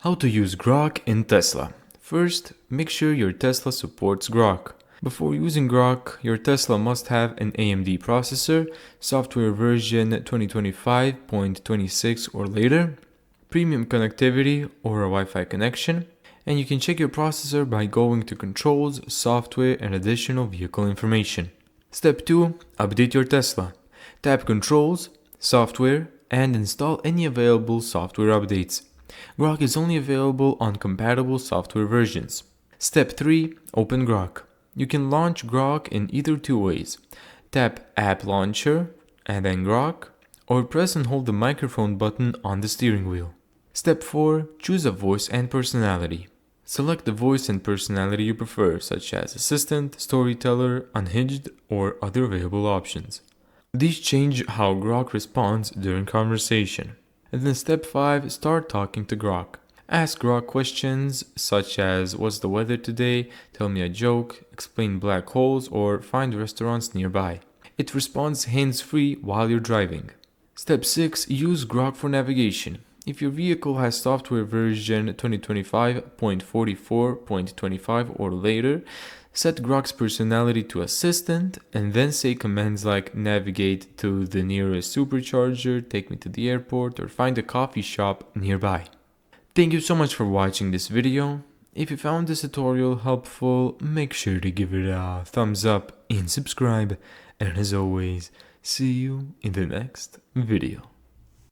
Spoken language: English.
How to use Grok in Tesla. First, make sure your Tesla supports Grok. Before using Grok, your Tesla must have an AMD processor, software version 2025.26 or later, premium connectivity or a Wi-Fi connection, and you can check your processor by going to Controls, Software, and Additional Vehicle Information. Step 2. Update your Tesla. Tap Controls, Software, and install any available software updates. Grok is only available on compatible software versions. Step 3. Open Grok. You can launch Grok in either two ways. Tap App Launcher and then Grok, or press and hold the microphone button on the steering wheel. Step 4. Choose a voice and personality. Select the voice and personality you prefer, such as Assistant, Storyteller, Unhinged, or other available options. These change how Grok responds during conversation. And then step 5, start talking to Grok. Ask Grok questions such as what's the weather today, tell me a joke, explain black holes, or find restaurants nearby. It responds hands-free while you're driving. Step 6, use Grok for navigation. If your vehicle has software version 2025.44.25 or later, set Grok's personality to Assistant and then say commands like navigate to the nearest supercharger, take me to the airport, or find a coffee shop nearby. Thank you so much for watching this video. If you found this tutorial helpful, make sure to give it a thumbs up and subscribe. And as always, see you in the next video.